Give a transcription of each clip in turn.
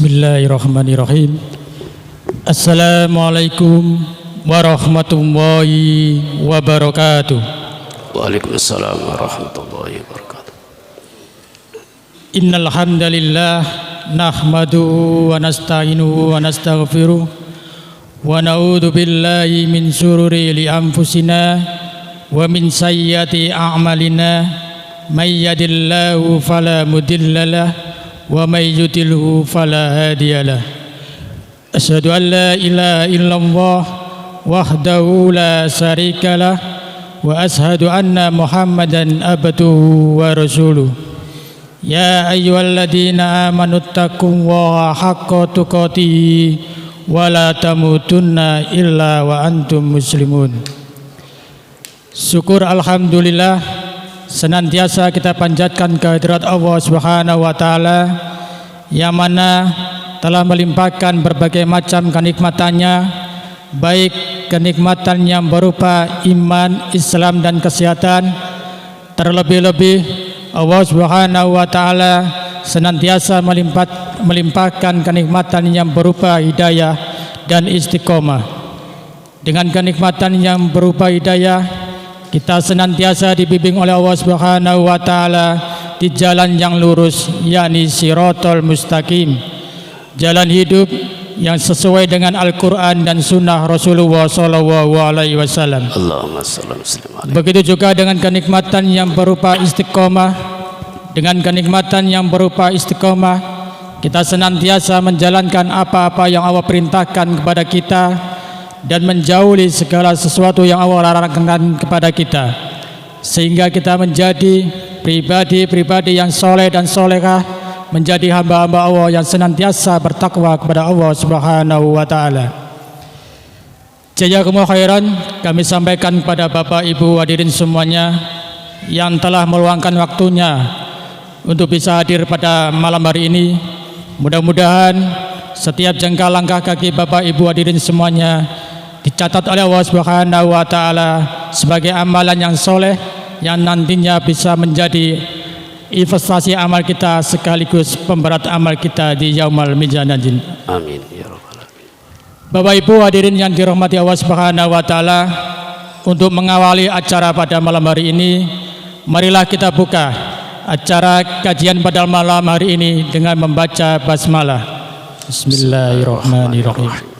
Bismillahirrahmanirrahim. Assalamualaikum warahmatullahi wabarakatuh. Waalaikumsalam warahmatullahi wabarakatuh. Innal hamdalillah nahmaduhu wa nasta'inuhu wa nastaghfiruh wa na'udzu billahi min syururi anfusina wa min sayyiati a'malina may yahdihillahu fala mudhillalah wa may yudlilhu fala hadiyalah. Asyhadu an la ilaha illallah wahdahu la syarikalah wa asyhadu anna Muhammadan abduhu wa rasuluh. Ya ayyuhalladzina amanu taqullaha haqqa tuqatih wa la tamutunna illa wa antum muslimun. Syukur alhamdulillah senantiasa kita panjatkan kehadirat Allah Subhanahu wa taala yang mana telah melimpahkan berbagai macam kenikmatannya, baik kenikmatan yang berupa iman, Islam dan kesehatan. Terlebih-lebih Allah Subhanahu wa taala senantiasa melimpahkan kenikmatan yang berupa hidayah dan istiqomah. Dengan kenikmatan yang berupa hidayah, kita senantiasa dibimbing oleh Allah Subhanahu wa taala di jalan yang lurus, yakni Shirathal Mustaqim, jalan hidup yang sesuai dengan Al-Qur'an dan sunnah Rasulullah sallallahu alaihi wasallam. Allahumma shalli wa sallim alaihi. Begitu juga dengan kenikmatan yang berupa istiqomah. Dengan kenikmatan yang berupa istiqomah, kita senantiasa menjalankan apa-apa yang Allah perintahkan kepada kita dan menjauhi segala sesuatu yang Allah larangkan kepada kita, sehingga kita menjadi pribadi-pribadi yang soleh dan solehah, menjadi hamba-hamba Allah yang senantiasa bertakwa kepada Allah Subhanahu wa taala. Jazakumullah khairan kami sampaikan kepada Bapak Ibu hadirin semuanya yang telah meluangkan waktunya untuk bisa hadir pada malam hari ini. Mudah-mudahan setiap jengkal langkah kaki Bapak Ibu hadirin semuanya dicatat oleh Allah Subhanahu wa taala sebagai amalan yang soleh yang nantinya bisa menjadi investasi amal kita sekaligus pemberat amal kita di yaumul mizanajin. Amin ya rabbal alamin. Bapak Ibu hadirin yang dirahmati Allah Subhanahu wa taala, untuk mengawali acara pada malam hari ini, marilah kita buka acara kajian pada malam hari ini dengan membaca basmalah. Bismillahirrahmanirrahim.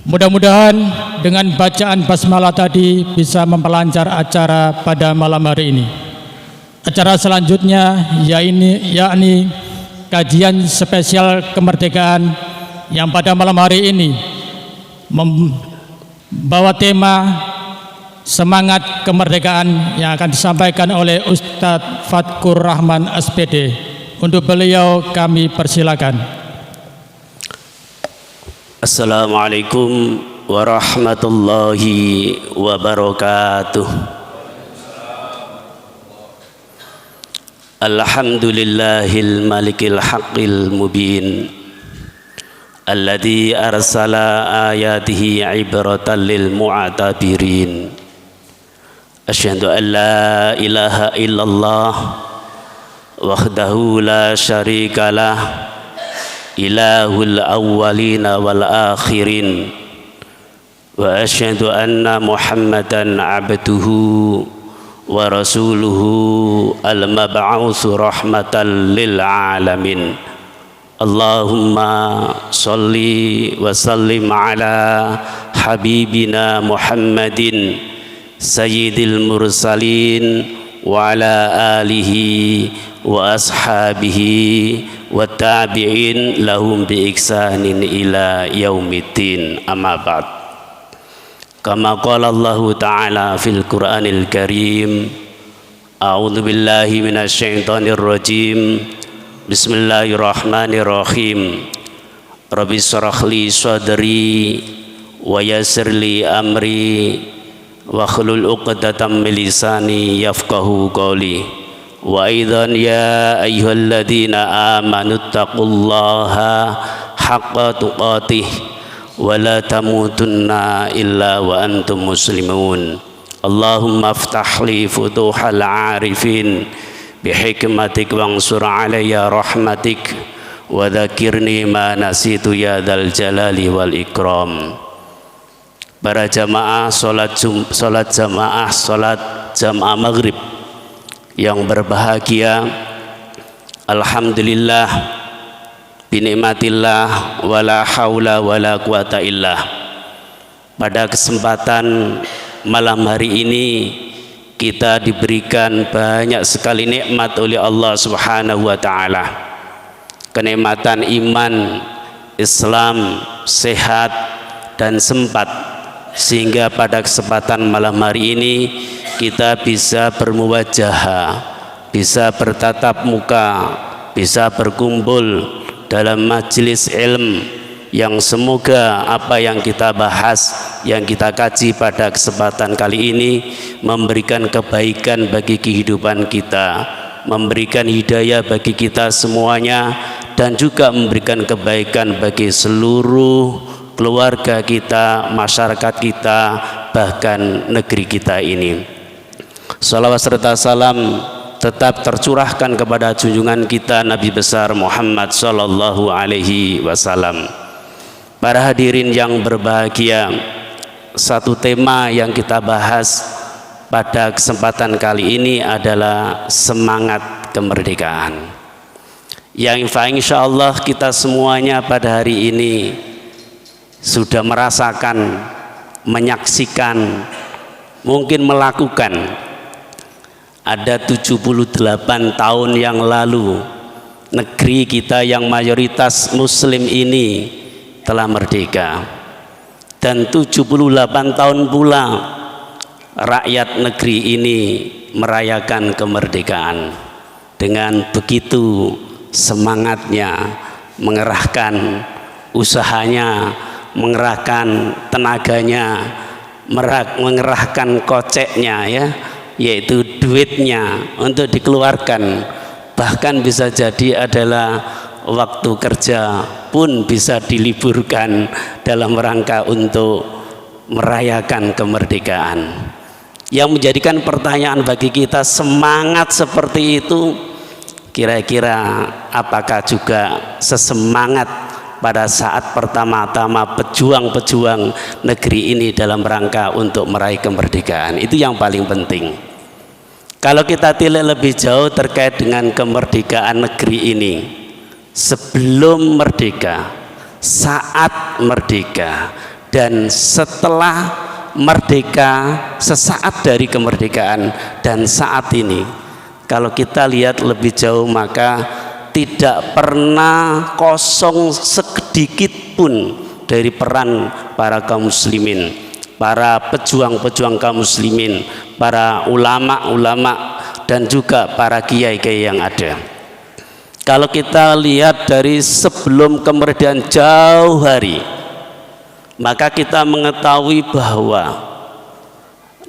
Mudah-mudahan dengan bacaan basmalah tadi bisa memperlancar acara pada malam hari ini. Acara selanjutnya yakni kajian spesial kemerdekaan yang pada malam hari ini membawa tema semangat kemerdekaan yang akan disampaikan oleh Ustadz Fatkur Rahman SPD. Untuk beliau kami persilakan. Assalamualaikum warahmatullahi wabarakatuh. Alhamdulillahil malikil haqqil mubin alladzi arsala ayatihi ibratan lil mu'tabirin. Asyhadu an la ilaha illallah wahdahu la syarikalah ilahul awwalina wal akhirin wa asyhadu anna Muhammadan abduhu wa rasuluhu al-mab'utsu rahmatan lil alamin. Allahumma shalli wa sallim ala habibina Muhammadin sayyidil mursalin wa ala alihi wa ashabihi wa tabi'in lahum bi ihsanin ila yaumiddin. Amma ba'd. Kama qala Allah ta'ala fil Qur'anil Karim, a'udzu billahi minasy syaithanir rajim. Bismillahirrahmanirrahim. Rabbi shrah li sadri wa yassir li amri wa hlul 'uqdatam min lisani yafqahu qawli. Wa aidan ya ayyuhalladzina amanu taqullaha haqqa tuqatih wa la tamutunna illa wa antum muslimun. Allahumma aftah li futuhal arifin bihikmatik wansur alayya rahmatik wa dzakirni ma nasitu ya dzal jalali wal ikram. Para jamaah salat jamaah maghrib yang berbahagia, alhamdulillah binikmatillah wala haula wala quwata illah. Pada kesempatan malam hari ini kita diberikan banyak sekali nikmat oleh Allah Subhanahu wa taala. Kenikmatan iman, Islam, sehat dan sempat, sehingga pada kesempatan malam hari ini kita bisa bermuwajahah, bisa bertatap muka, bisa berkumpul dalam majelis ilmu yang semoga apa yang kita bahas, yang kita kaji pada kesempatan kali ini memberikan kebaikan bagi kehidupan kita, memberikan hidayah bagi kita semuanya, dan juga memberikan kebaikan bagi seluruh keluarga kita, masyarakat kita, bahkan negeri kita ini. Salawat serta salam tetap tercurahkan kepada junjungan kita Nabi besar Muhammad sallallahu alaihi wasallam. Para hadirin yang berbahagia, satu tema yang kita bahas pada kesempatan kali ini adalah semangat kemerdekaan. Yang insya Allah kita semuanya pada hari ini sudah merasakan, menyaksikan, mungkin melakukan. Ada 78 tahun yang lalu negeri kita yang mayoritas muslim ini telah merdeka, dan 78 tahun pula rakyat negeri ini merayakan kemerdekaan dengan begitu semangatnya, mengerahkan usahanya, mengerahkan tenaganya, mengerahkan koceknya, ya, yaitu duitnya untuk dikeluarkan. Bahkan bisa jadi adalah waktu kerja pun bisa diliburkan dalam rangka untuk merayakan kemerdekaan. Yang menjadikan pertanyaan bagi kita, semangat seperti itu kira-kira apakah juga sesemangat pada saat pertama-tama pejuang-pejuang negeri ini dalam rangka untuk meraih kemerdekaan? Itu yang paling penting. Kalau kita tilik lebih jauh terkait dengan kemerdekaan negeri ini, sebelum merdeka, saat merdeka, dan setelah merdeka, sesaat dari kemerdekaan dan saat ini, kalau kita lihat lebih jauh maka tidak pernah kosong sedikit pun dari peran para kaum muslimin, para pejuang-pejuang kaum muslimin, para ulama-ulama, dan juga para kiai-kiai yang ada. Kalau kita lihat dari sebelum kemerdekaan jauh hari, maka kita mengetahui bahwa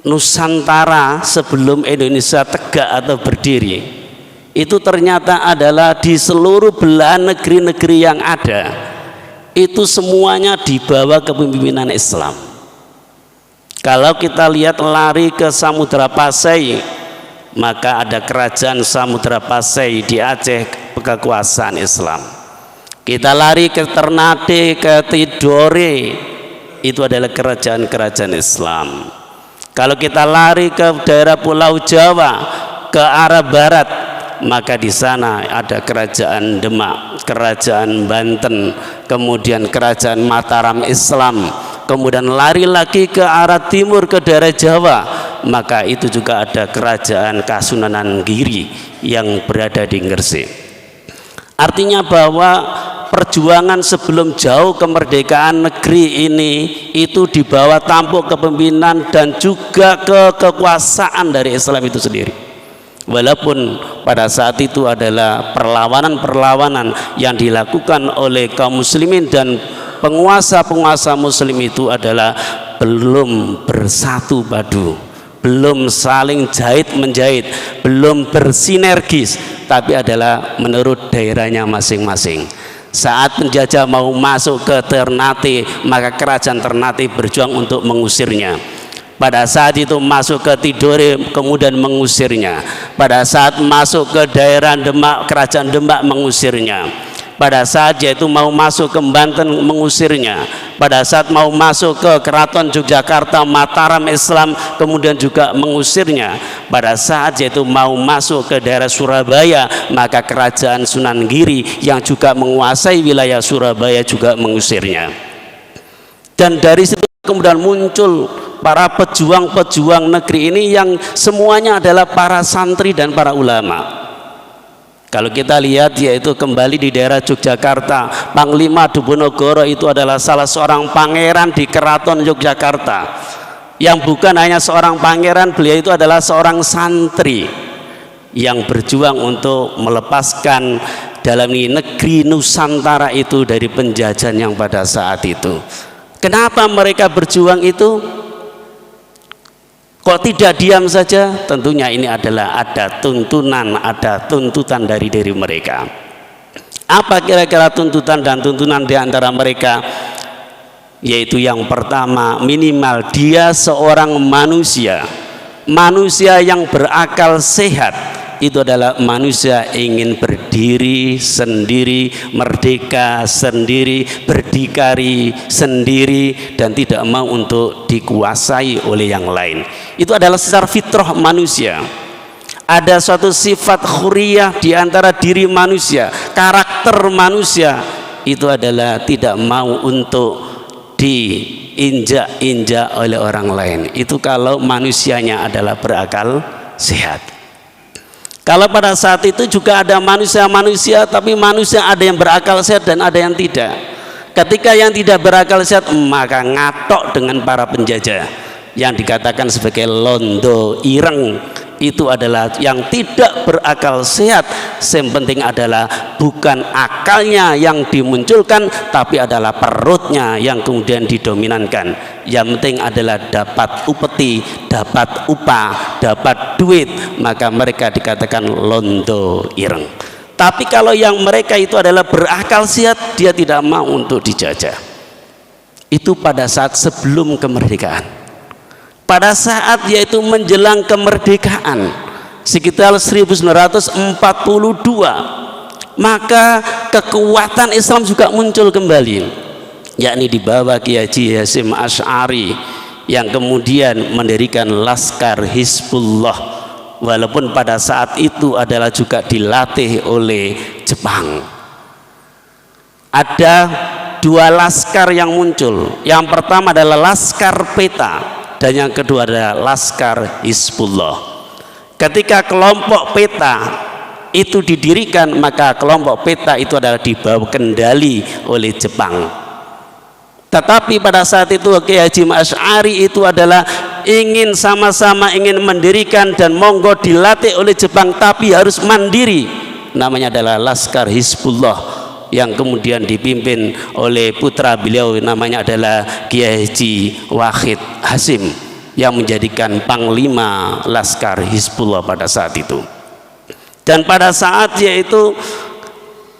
Nusantara sebelum Indonesia tegak atau berdiri itu ternyata adalah di seluruh belahan negeri-negeri yang ada, itu semuanya di bawah kepemimpinan Islam. Kalau kita lihat lari ke Samudra Pasai, maka ada kerajaan Samudra Pasai di Aceh, kekuasaan Islam. Kita lari ke Ternate, ke Tidore, itu adalah kerajaan-kerajaan Islam. Kalau kita lari ke daerah Pulau Jawa, ke arah barat, maka di sana ada kerajaan Demak, kerajaan Banten, kemudian kerajaan Mataram Islam. Kemudian lari lagi ke arah timur ke daerah Jawa, maka itu juga ada kerajaan Kasunanan Giri yang berada di Gresik. Artinya bahwa perjuangan sebelum jauh kemerdekaan negeri ini itu di bawah tampuk kepemimpinan dan juga kekuasaan dari Islam itu sendiri. Walaupun pada saat itu adalah perlawanan-perlawanan yang dilakukan oleh kaum muslimin dan penguasa-penguasa muslim itu adalah belum bersatu padu, belum saling jahit-menjahit, belum bersinergis, tapi adalah menurut daerahnya masing-masing. Saat penjajah mau masuk ke Ternate, maka kerajaan Ternate berjuang untuk mengusirnya. Pada saat itu masuk ke Tidore, kemudian mengusirnya. Pada saat masuk ke daerah Demak, kerajaan Demak mengusirnya. Pada saat yaitu mau masuk ke Banten mengusirnya, pada saat mau masuk ke Keraton Yogyakarta Mataram Islam kemudian juga mengusirnya, pada saat yaitu mau masuk ke daerah Surabaya maka kerajaan Sunan Giri yang juga menguasai wilayah Surabaya juga mengusirnya. Dan dari situ kemudian muncul para pejuang-pejuang negeri ini yang semuanya adalah para santri dan para ulama. Kalau kita lihat yaitu kembali di daerah Yogyakarta, Panglima Diponegoro itu adalah salah seorang pangeran di Keraton Yogyakarta, yang bukan hanya seorang pangeran, beliau itu adalah seorang santri yang berjuang untuk melepaskan dalam ini negeri Nusantara itu dari penjajahan yang pada saat itu. Kenapa mereka berjuang itu? Kok tidak diam saja? Tentunya ini adalah ada tuntunan, ada tuntutan dari mereka. Apa kira-kira tuntutan dan tuntunan di antara mereka? Yaitu yang pertama, minimal dia seorang manusia yang berakal sehat. Itu adalah manusia ingin berdiri sendiri, merdeka sendiri, berdikari sendiri, dan tidak mau untuk dikuasai oleh yang lain. Itu adalah secara fitrah manusia. Ada suatu sifat khuriyah di antara diri manusia, karakter manusia itu adalah tidak mau untuk diinjak-injak oleh orang lain. Itu kalau manusianya adalah berakal sehat. Kalau pada saat itu juga ada manusia-manusia, tapi manusia ada yang berakal sehat dan ada yang tidak. Ketika yang tidak berakal sehat maka ngatok dengan para penjajah, yang dikatakan sebagai londo ireng. Itu adalah yang tidak berakal sehat. Yang penting adalah bukan akalnya yang dimunculkan, tapi adalah perutnya yang kemudian didominankan. Yang penting adalah dapat upeti, dapat upah, dapat duit, maka mereka dikatakan londo ireng. Tapi kalau yang mereka itu adalah berakal sehat, dia tidak mau untuk dijajah. Itu pada saat sebelum kemerdekaan. Pada saat yaitu menjelang kemerdekaan sekitar 1942, maka kekuatan Islam juga muncul kembali, yakni di bawah Kiai Haji Hasyim Asy'ari yang kemudian mendirikan Laskar Hizbullah, walaupun pada saat itu adalah juga dilatih oleh Jepang. Ada dua laskar yang muncul, yang pertama adalah Laskar Peta dan yang kedua adalah Laskar Hizbullah. Ketika kelompok Peta itu didirikan, maka kelompok Peta itu adalah dibawa kendali oleh Jepang. Tetapi pada saat itu Kiai Hasyim Asy'ari itu adalah ingin sama-sama ingin mendirikan dan monggo dilatih oleh Jepang, tapi harus mandiri. Namanya adalah Laskar Hizbullah, yang kemudian dipimpin oleh putra beliau, namanya adalah Kiai Haji Wahid Hasyim, yang menjadikan Panglima Laskar Hizbullah pada saat itu. Dan pada saat yaitu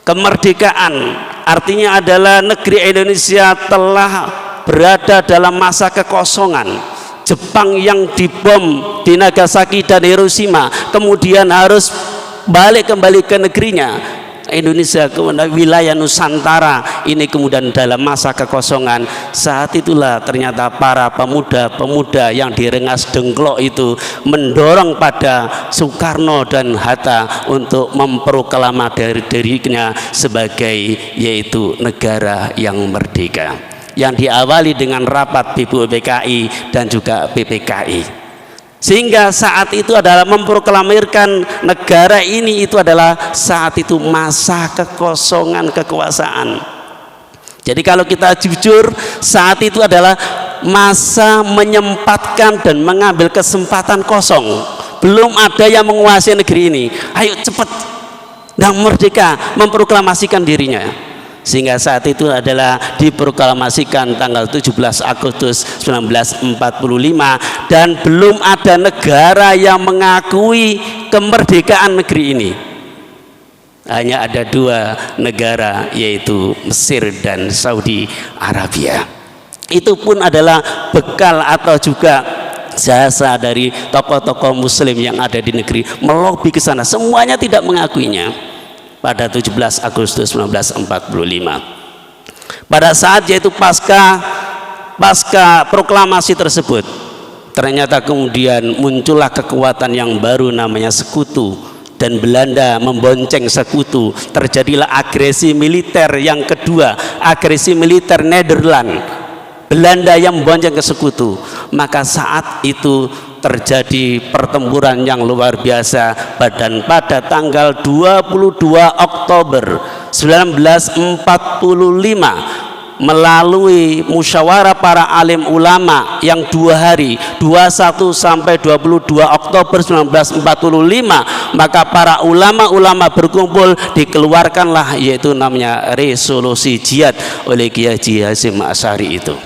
kemerdekaan, artinya adalah negeri Indonesia telah berada dalam masa kekosongan. Jepang yang dibom di Nagasaki dan Hiroshima kemudian harus balik kembali ke negerinya. Indonesia, wilayah Nusantara ini kemudian dalam masa kekosongan. Saat itulah ternyata para pemuda-pemuda yang direngas dengklok itu mendorong pada Soekarno dan Hatta untuk memproklamasi dirinya sebagai yaitu negara yang merdeka, yang diawali dengan rapat BPUPKI dan juga PPKI. Sehingga saat itu adalah memproklamirkan negara ini itu adalah saat itu masa kekosongan kekuasaan. Jadi kalau kita jujur, saat itu adalah masa menyempatkan dan mengambil kesempatan kosong. Belum ada yang menguasai negeri ini. Ayo cepat dan merdeka, memproklamasikan dirinya. Sehingga saat itu adalah diproklamasikan tanggal 17 Agustus 1945, dan belum ada negara yang mengakui kemerdekaan negeri ini. Hanya ada dua negara, yaitu Mesir dan Saudi Arabia. Itu pun adalah bekal atau juga jasa dari tokoh-tokoh muslim yang ada di negeri melobi ke sana. Semuanya tidak mengakuinya. pada 17 Agustus 1945. Pada saat yaitu pasca proklamasi tersebut, ternyata kemudian muncullah kekuatan yang baru namanya Sekutu, dan Belanda membonceng Sekutu. Terjadilah agresi militer yang kedua, agresi militer Nederland, Belanda yang membonceng ke Sekutu. Maka saat itu terjadi pertempuran yang luar biasa, dan pada tanggal 22 Oktober 1945 melalui musyawarah para alim ulama yang 2 hari, 21 sampai 22 Oktober 1945, maka para ulama-ulama berkumpul, dikeluarkanlah yaitu namanya resolusi jihad oleh Kiai Haji Hasyim Asy'ari itu.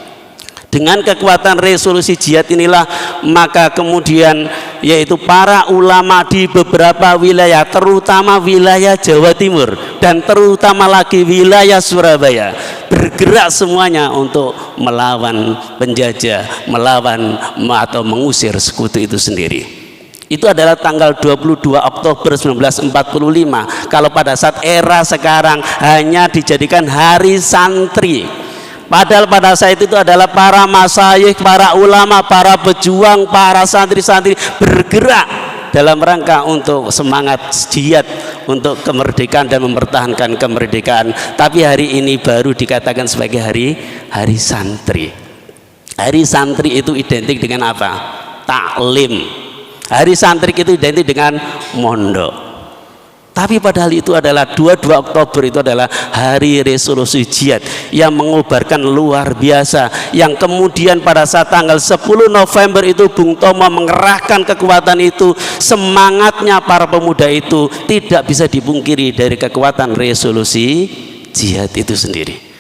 Dengan kekuatan resolusi jihad inilah maka kemudian yaitu para ulama di beberapa wilayah, terutama wilayah Jawa Timur dan terutama lagi wilayah Surabaya, bergerak semuanya untuk melawan penjajah, melawan atau mengusir Sekutu itu sendiri. Itu adalah tanggal 22 Oktober 1945. Kalau pada saat era sekarang hanya dijadikan hari santri, padahal pada saat itu adalah para masyayikh, para ulama, para pejuang, para santri-santri bergerak dalam rangka untuk semangat jihad untuk kemerdekaan dan mempertahankan kemerdekaan. Tapi hari ini baru dikatakan sebagai hari santri. Hari santri itu identik dengan apa? Taklim. Hari santri itu identik dengan mondok. Tapi padahal itu adalah 22 Oktober itu adalah hari resolusi jihad yang mengobarkan luar biasa, yang kemudian pada saat tanggal 10 November itu Bung Tomo mengerahkan kekuatan itu. Semangatnya para pemuda itu tidak bisa dipungkiri dari kekuatan resolusi jihad itu sendiri.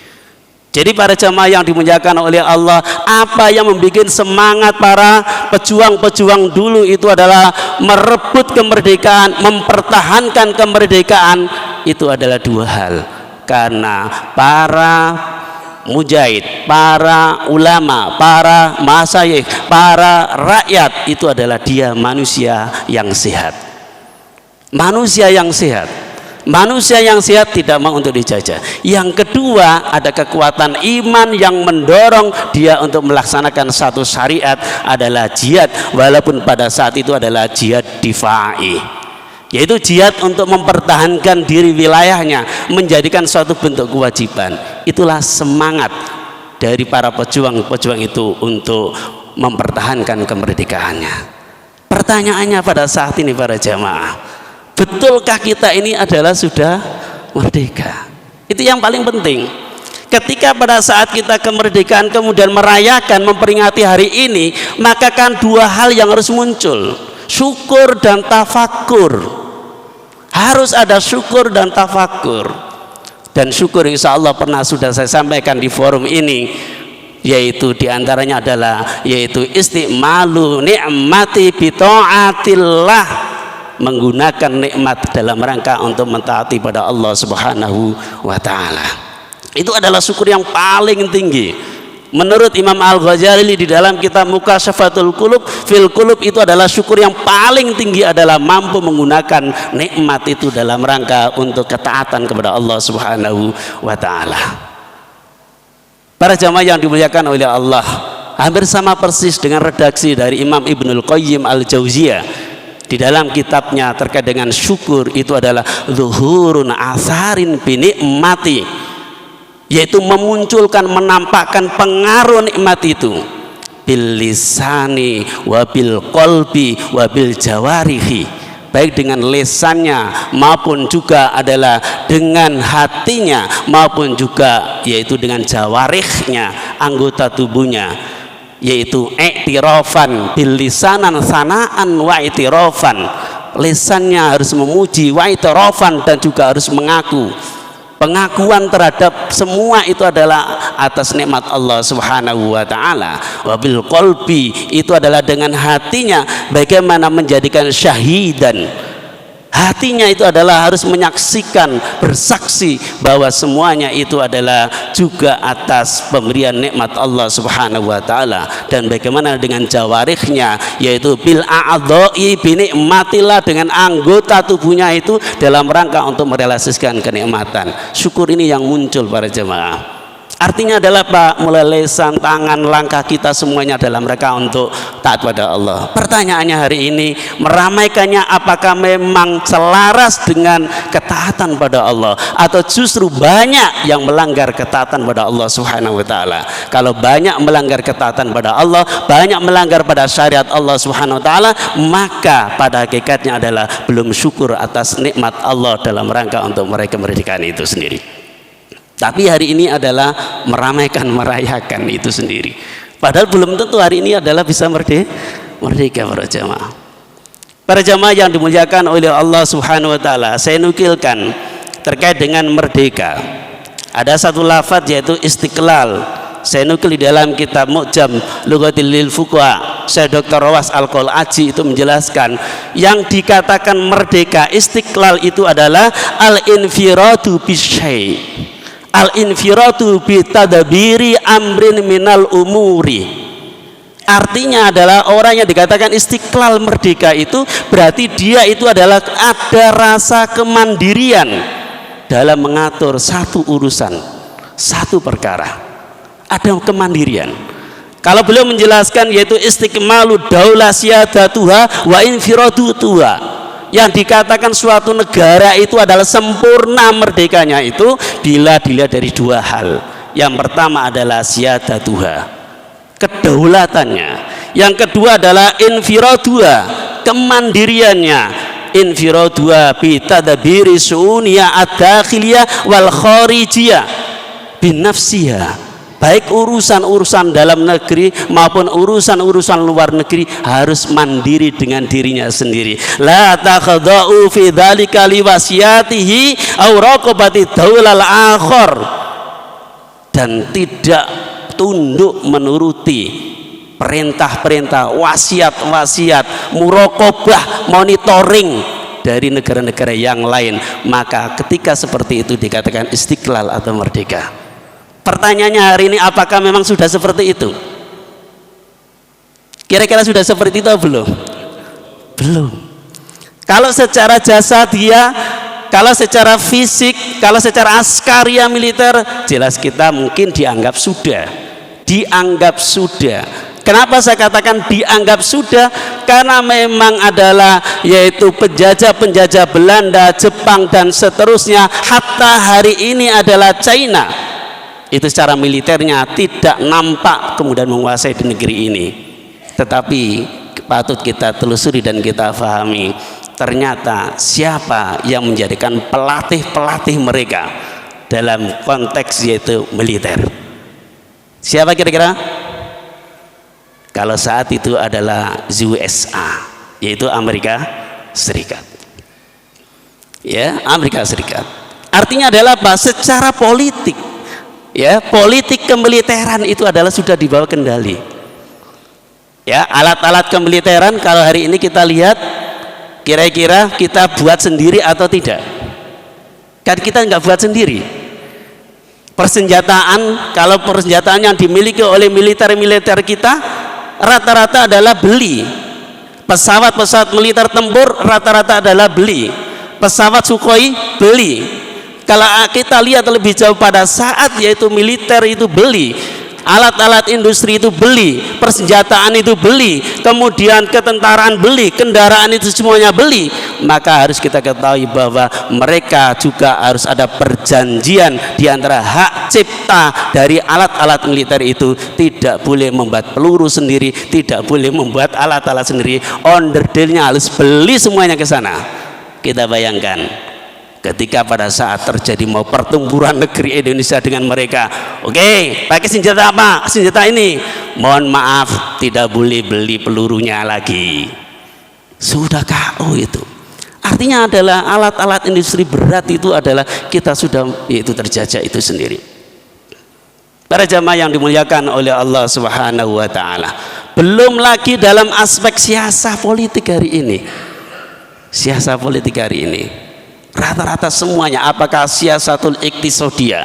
Jadi para jamaah yang dimuliakan oleh Allah, apa yang membuat semangat para pejuang-pejuang dulu itu adalah merebut kemerdekaan, mempertahankan kemerdekaan. Itu adalah 2 hal. Karena para mujahid, para ulama, para masyayikh, para rakyat itu adalah dia manusia yang sehat. Manusia yang sehat. Manusia yang sehat tidak mau untuk dijajah. Yang kedua, ada kekuatan iman yang mendorong dia untuk melaksanakan satu syariat adalah jihad, walaupun pada saat itu adalah jihad difa'i, yaitu jihad untuk mempertahankan diri wilayahnya, menjadikan suatu bentuk kewajiban. Itulah semangat dari para pejuang-pejuang itu untuk mempertahankan kemerdekaannya. Pertanyaannya pada saat ini para jamaah, betulkah kita ini adalah sudah merdeka? Itu yang paling penting. Ketika pada saat kita kemerdekaan kemudian merayakan, memperingati hari ini, maka kan 2 hal yang harus muncul, syukur dan tafakur. Harus ada syukur dan tafakur. Dan syukur insya Allah pernah sudah saya sampaikan di forum ini, yaitu diantaranya adalah yaitu istimalu ni'mati bita'atillah, menggunakan nikmat dalam rangka untuk mentaati pada Allah Subhanahu wa taala. Itu adalah syukur yang paling tinggi. Menurut Imam Al-Ghazali di dalam kitab Mukasyafatul Qulub fil Qulub, itu adalah syukur yang paling tinggi adalah mampu menggunakan nikmat itu dalam rangka untuk ketaatan kepada Allah Subhanahu wa taala. Para jamaah yang dimuliakan oleh Allah, hampir sama persis dengan redaksi dari Imam Ibnul Qayyim Al-Jauziyah di dalam kitabnya terkait dengan syukur. Itu adalah zuhurun asarin binikmati, yaitu memunculkan, menampakkan pengaruh nikmat itu bil lisani wabil qalbi wabil jawarihi, baik dengan lesannya maupun juga adalah dengan hatinya, maupun juga yaitu dengan jawarihnya, anggota tubuhnya, yaitu i'tirafan bil lisanan sanaan wa i'tirafan, lisannya harus memuji, wa i'tirafan dan juga harus mengaku. Pengakuan terhadap semua itu adalah atas nikmat Allah Subhanahu wa taala. Wabil qalbi, itu adalah dengan hatinya bagaimana menjadikan syahidan, Hatinya itu adalah harus menyaksikan, bersaksi bahwa semuanya itu adalah juga atas pemberian nikmat Allah Subhanahu wa taala. Dan bagaimana dengan jawarihnya, yaitu bil a'dha'i binikmatillah, dengan anggota tubuhnya itu dalam rangka untuk merealisasikan kenikmatan. Syukur ini yang muncul para jemaah. Artinya adalah Pak, mulai lisan, tangan, langkah kita semuanya dalam rangka untuk taat pada Allah. Pertanyaannya hari ini, meramaikannya apakah memang selaras dengan ketaatan pada Allah, atau justru banyak yang melanggar ketaatan pada Allah Subhanahu wa taala? Kalau banyak melanggar ketaatan pada Allah, banyak melanggar pada syariat Allah Subhanahu wa taala, maka pada hakikatnya adalah belum syukur atas nikmat Allah dalam rangka untuk mereka kemerdekaan itu sendiri. Tapi hari ini adalah meramaikan, merayakan itu sendiri. Padahal belum tentu hari ini adalah bisa merdeka para jamaah. Para jamaah yang dimuliakan oleh Allah Subhanahu wa taala, saya nukilkan terkait dengan merdeka. Ada satu lafaz yaitu istiqlal. Saya nukil di dalam kitab Mu'jam Lughatil lil Fuqaha. Saya Dr. Rawas Al-Qol-Aji itu menjelaskan yang dikatakan merdeka, istiqlal itu adalah al-infiradu bisyai', al-infiratu bitadabiri amrin minal umuri. Artinya adalah orang yang dikatakan istiqlal, merdeka, itu berarti dia itu adalah ada rasa kemandirian dalam mengatur satu urusan, satu perkara, ada kemandirian. Kalau beliau menjelaskan yaitu istiqmalu daulah siyadatuha wa infiradu tuha, yang dikatakan suatu negara itu adalah sempurna merdekanya itu bila dilihat dari dua hal. Yang pertama adalah siyadatuha, kedaulatannya. Yang kedua adalah infiraduha, kemandiriannya. Infiraduha bitadabiri su'uniya ad-dakhiliyah wal kharijiyah binafsiyah. Baik urusan-urusan dalam negeri maupun urusan-urusan luar negeri harus mandiri dengan dirinya sendiri. La takhada'u fi dzalika liwasiyatihi aw raqabati daulal akhar, dan tidak tunduk menuruti perintah-perintah, wasiat-wasiat, muraqabah, monitoring dari negara-negara yang lain. Maka ketika seperti itu dikatakan istiqlal atau merdeka. Pertanyaannya hari ini, apakah memang sudah seperti itu? Kira-kira sudah seperti itu atau belum? Belum. Kalau secara jasa dia, kalau secara fisik, kalau secara askaria militer, jelas kita mungkin dianggap sudah. Dianggap sudah. Kenapa saya katakan dianggap sudah? Karena memang adalah yaitu penjajah-penjajah Belanda, Jepang dan seterusnya, hatta hari ini adalah China. Itu secara militernya tidak nampak kemudian menguasai di negeri ini, tetapi patut kita telusuri dan kita pahami ternyata siapa yang menjadikan pelatih-pelatih mereka dalam konteks yaitu militer. Siapa kira-kira? Kalau saat itu adalah USA, yaitu Amerika Serikat. Ya, Amerika Serikat. Artinya adalah apa? Secara politik, ya, politik kemiliteran itu adalah sudah dibawa kendali. Ya, alat-alat kemiliteran kalau hari ini kita lihat, kira-kira kita buat sendiri atau tidak? Kan kita nggak buat sendiri. Persenjataan, kalau persenjataan yang dimiliki oleh militer-militer kita rata-rata adalah beli. Pesawat-pesawat militer tempur rata-rata adalah beli. Pesawat Sukhoi beli. Kalau kita lihat lebih jauh pada saat yaitu militer itu beli, alat-alat industri itu beli, persenjataan itu beli, kemudian ketentaraan beli, kendaraan itu semuanya beli, maka harus kita ketahui bahwa mereka juga harus ada perjanjian di antara hak cipta dari alat-alat militer itu. Tidak boleh membuat peluru sendiri, tidak boleh membuat alat-alat sendiri, onderdilnya harus beli semuanya ke sana. Kita bayangkan ketika pada saat terjadi mau pertempuran negeri Indonesia dengan mereka, oke, pakai senjata apa? Senjata ini, mohon maaf, tidak boleh beli pelurunya lagi, sudah KO itu. Artinya adalah alat-alat industri berat itu adalah kita sudah yaitu terjajah itu sendiri. Para jamaah yang dimuliakan oleh Allah Subhanahu wa taala, belum lagi dalam aspek siasah politik hari ini. siasat politik hari ini rata-rata semuanya, apakah siasatul iktisadiyah,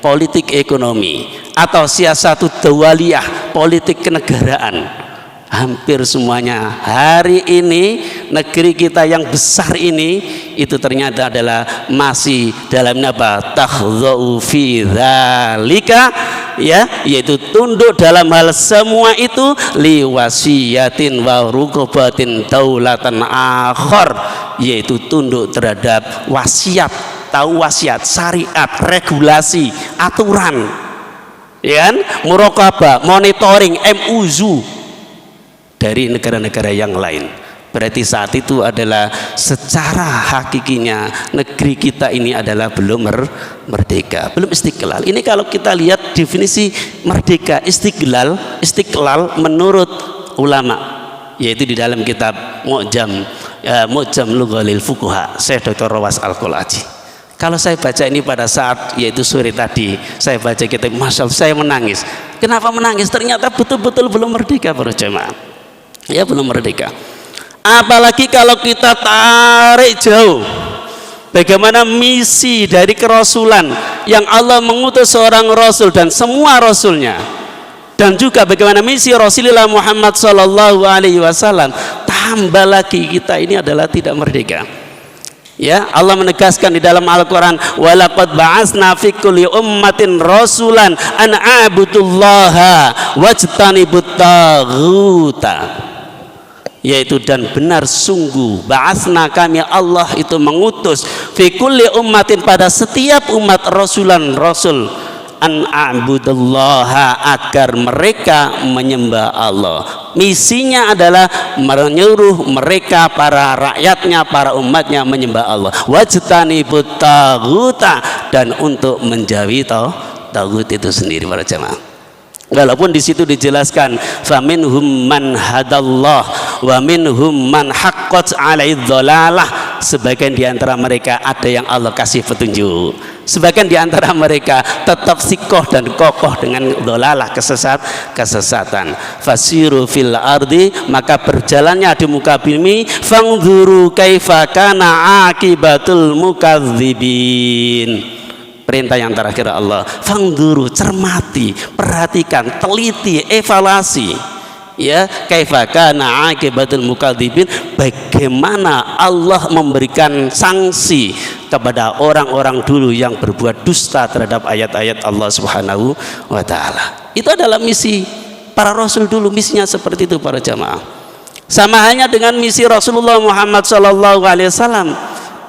politik ekonomi, atau siasatul dawaliyah, politik kenegaraan, hampir semuanya hari ini negeri kita yang besar ini itu ternyata adalah masih dalam apa? Takhdha'u fi dzalika, ya, yaitu tunduk dalam hal semua itu liwasiyatin wa ruqabatin daulatan akhar, yaitu tunduk terhadap wasiat, tahu wasiat, syariat, regulasi, aturan, ya kan? Muraqabah, monitoring, MUZU dari negara-negara yang lain. Berarti saat itu adalah secara hakikinya negeri kita ini adalah belum merdeka, belum istiqlal. Ini kalau kita lihat definisi merdeka, istiqlal menurut ulama, yaitu di dalam kitab Mu'jam Lughalil Fuqaha Syekh Dr. Rawas Al-Qalaji. Kalau saya baca ini pada saat yaitu sore tadi, saya baca kitab, masya Allah, saya menangis. Kenapa menangis? Ternyata betul-betul belum merdeka para jemaah. Ya, belum merdeka. Apalagi kalau kita tarik jauh, bagaimana misi dari kerasulan yang Allah mengutus seorang rasul dan semua rasulnya, dan juga bagaimana misi Rasulullah Muhammad sallallahu alaihi wasallam, tambah lagi kita ini adalah tidak merdeka. Ya, Allah menegaskan di dalam Al-Qur'an, walaqad ba'atsna fi kulli ummatin rasulan an a'budullaha wajtanibut taghuta, yaitu dan benar sungguh ba'atsna kami Allah itu mengutus fi kulli ummatin pada setiap umat rasulan rasul an a'budallaha agar mereka menyembah Allah. Misinya adalah menyuruh mereka para rakyatnya, para umatnya menyembah Allah. Wajtanibut taghuta, dan untuk menjauhi taghut itu sendiri para jemaah. Walaupun di situ dijelaskan faminhum man hadallah wa minhum man haqqat alaihi dhalalah, sebagian di antara mereka ada yang Allah kasih petunjuk, sebagian di antara mereka tetap sikoh dan kokoh dengan dhalalah, kesesatan. Fasiru fil ardi, maka berjalannya di muka bumi, fangzuru kaifa kana akibatul mukadzibin. Perintah yang terakhir Allah, fangduru, cermati, perhatikan, teliti, evaluasi, ya, kaifa kana akibatul mukadzibin, bagaimana Allah memberikan sanksi kepada orang-orang dulu yang berbuat dusta terhadap ayat-ayat Allah Subhanahu wa taala. Itu adalah misi para rasul dulu, misinya seperti itu para jamaah. Sama halnya dengan misi Rasulullah Muhammad sallallahu alaihi wasallam.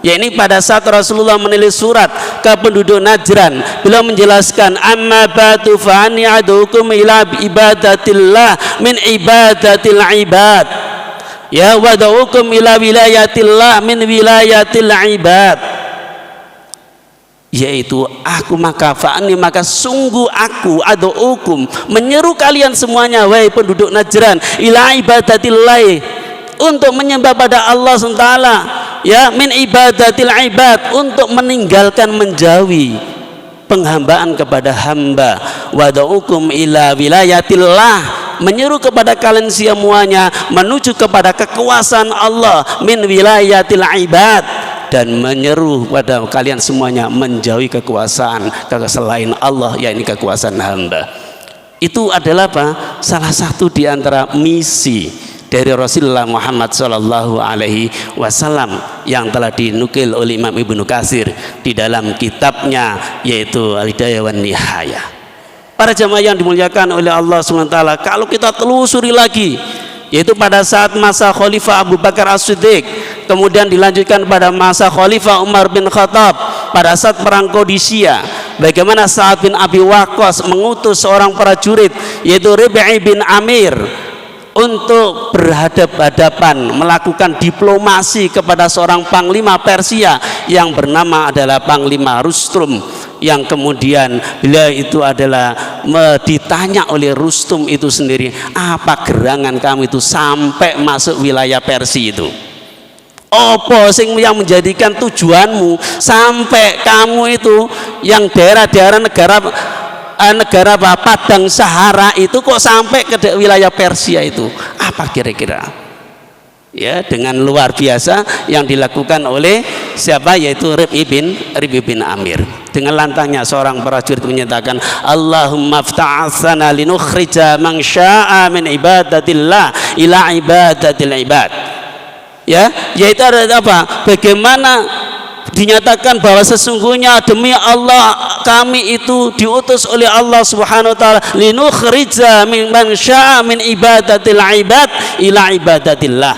Ya, ini pada saat Rasulullah menulis surat ke penduduk Najran, beliau menjelaskan, amma batu fa'ani adukum ila ibadatillah min ibadatil ibad, ya, wada'ukum ila wilayatillah min wilayatil ibad, yaitu aku maka fa'ani, maka sungguh aku adukum, menyeru kalian semuanya wahai penduduk Najran, ila ibadatillah, untuk menyembah pada Allah SWT, ya, min ibadatil ibad, untuk meninggalkan, menjauhi penghambaan kepada hamba, wada'ukum ila wilayatillah, menyeru kepada kalian semuanya menuju kepada kekuasaan Allah, min wilayatil ibad, dan menyeru pada kalian semuanya menjauhi kekuasaan selain Allah, yakni kekuasaan hamba. Itu adalah apa? Salah satu di antara misi dari Rasulullah Muhammad sallallahu alaihi wasallam yang telah dinukil oleh Imam Ibnu Katsir di dalam kitabnya yaitu Al-Hidayah wan Nihayah. Para jamaah yang dimuliakan oleh Allah SWT, kalau kita telusuri lagi, yaitu pada saat masa Khalifah Abu Bakar As-Siddiq, kemudian dilanjutkan pada masa Khalifah Umar bin Khattab, pada saat perang Qadisiyah, bagaimana Sa'ad bin Abi Waqqas mengutus seorang prajurit yaitu Rib'i bin Amir untuk berhadap-hadapan melakukan diplomasi kepada seorang panglima Persia yang bernama adalah Panglima Rustum, yang kemudian beliau itu adalah ditanya oleh Rustum itu sendiri, apa gerangan kamu itu sampai masuk wilayah Persia itu? Apa sing yang menjadikan tujuanmu sampai kamu itu yang daerah-daerah negara Padang Sahara itu kok sampai ke wilayah Persia itu? Apa kira-kira? ya, dengan luar biasa yang dilakukan oleh siapa, yaitu Rib'i bin Amir. Dengan lantangnya seorang prajurit menyatakan, Allahumma fta'asana linukhrija man sya'a min ibadatillah ila ibadatil ibad. Ya, yaitu adalah apa? Bagaimana dinyatakan bahwa sesungguhnya demi Allah kami itu diutus oleh Allah Subhanahu wa taala linukhrija man sya'a min ibadatil ibad ila ibadatillah.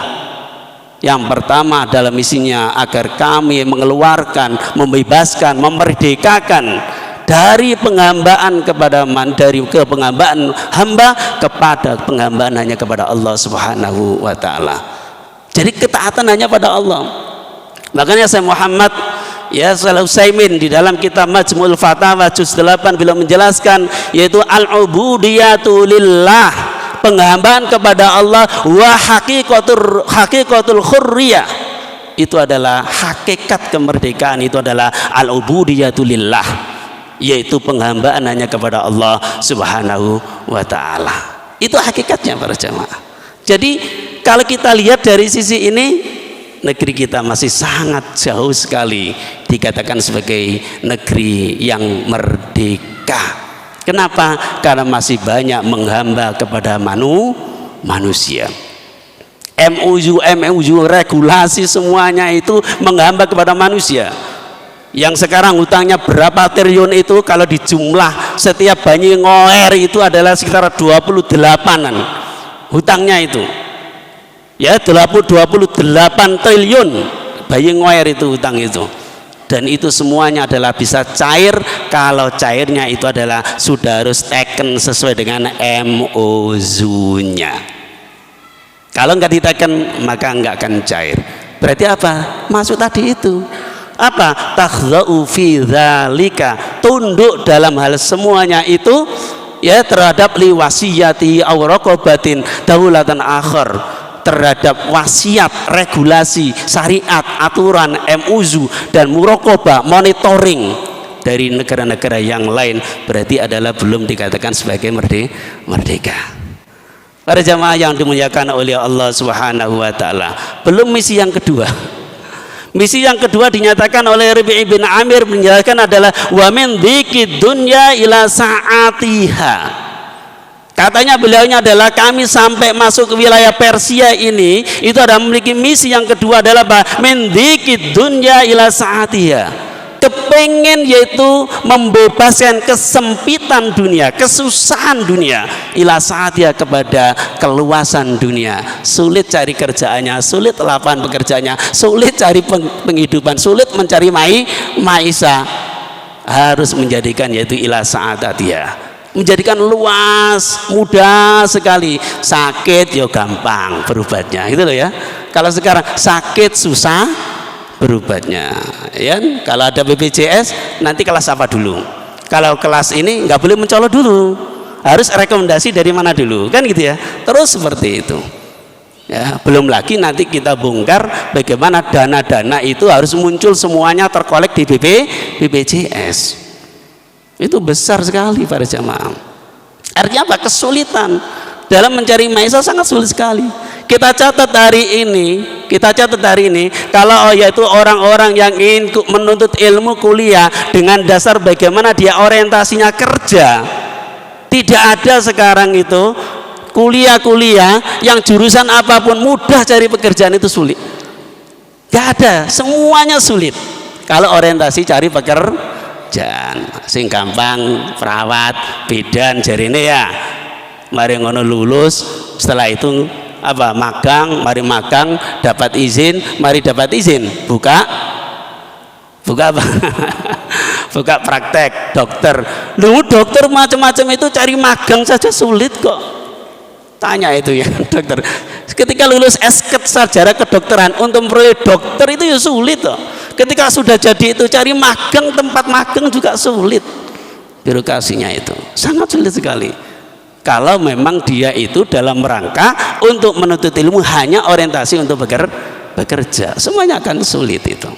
Yang pertama adalah misinya agar kami mengeluarkan, membebaskan, memerdekakan dari penghambaan dari penghambaan hamba kepada penghambaan hanya kepada Allah Subhanahu wa taala. Jadi ketaatan hanya pada Allah. Makanya Syekh Muhammad Shalih Utsaimin di dalam kitab Majmu'ul Fatawa juz 8 beliau menjelaskan, yaitu al-ubudiyatu lillah, penghambaan kepada Allah, wa haqiqatul khurriyah, itu adalah hakikat kemerdekaan, itu adalah al-ubudiyatu lillah, yaitu penghambaan hanya kepada Allah Subhanahu wa taala. Itu hakikatnya para jamaah. Jadi kalau kita lihat dari sisi ini, negeri kita masih sangat jauh sekali dikatakan sebagai negeri yang merdeka. Kenapa? Karena masih banyak menghamba kepada manusia. MUU regulasi semuanya itu menghamba kepada manusia. Yang sekarang hutangnya berapa triliun itu, kalau dijumlah setiap Banyu Ngoer itu adalah sekitar 28-an hutangnya itu. Ya, 28 triliun Banyu Ngoer itu hutang itu. Dan itu semuanya adalah bisa cair kalau cairnya itu adalah sudah harus taken sesuai dengan MOU-nya. Kalau nggak diteken maka nggak akan cair. Berarti apa? Masuk tadi itu apa? Takhdha'u fi dzalika, tunduk dalam hal semuanya itu ya terhadap liwasiyati aw raqabatin daulatan akhar, terhadap wasiat, regulasi, syariat, aturan, MUU dan muraqabah, monitoring dari negara-negara yang lain, berarti adalah belum dikatakan sebagai merdeka. Para jamaah yang dimuliakan oleh Allah Subhanahu wa taala, belum misi yang kedua. Misi yang kedua dinyatakan oleh Rib'i bin Amir, menjelaskan adalah wa min dzikid dunya ila sa'atiha. Katanya beliaunya adalah kami sampai masuk ke wilayah Persia ini, itu ada memiliki misi yang kedua adalah mendikit dunya ila saatiha, kepengen yaitu membebaskan kesempitan dunia, kesusahan dunia, ila saatiha, kepada keluasan dunia. Sulit cari kerjaannya, sulit lapangan pekerjaannya, sulit cari penghidupan, sulit mencari maisha, harus menjadikan yaitu ila saatiha, menjadikan luas, mudah sekali. Sakit ya gampang berobatnya, gitu loh ya. Kalau sekarang sakit susah berobatnya, ya. Kalau ada BPJS nanti kelas apa dulu? Kalau kelas ini nggak boleh mencolok dulu, harus rekomendasi dari mana dulu, kan gitu ya. Terus seperti itu. Ya, belum lagi nanti kita bongkar bagaimana dana-dana itu harus muncul semuanya terkolek di BPJS. Itu besar sekali para jamaah. Artinya apa? Kesulitan dalam mencari maisha sangat sulit sekali. Kita catat hari ini, kalau yaitu orang-orang yang ingin menuntut ilmu kuliah dengan dasar bagaimana dia orientasinya kerja, tidak ada sekarang itu kuliah-kuliah yang jurusan apapun mudah cari pekerjaan itu sulit. Gak ada, semuanya sulit. Kalau orientasi cari pekerjaan, sing gampang perawat, bidan jarine ya. Mari ngono lulus, setelah itu apa? Magang, mari magang, dapat izin, buka apa? Buka praktek dokter. Lu dokter macam-macam itu cari magang saja sulit kok. Tanya itu ya dokter. Ketika lulus S.Ket sarjana kedokteran untuk memperoleh dokter itu ya sulit kok. Ketika sudah jadi itu cari magang, tempat magang juga sulit, birokrasinya itu sangat sulit sekali. Kalau memang dia itu dalam rangka untuk menuntut ilmu hanya orientasi untuk bekerja, semuanya akan sulit itu.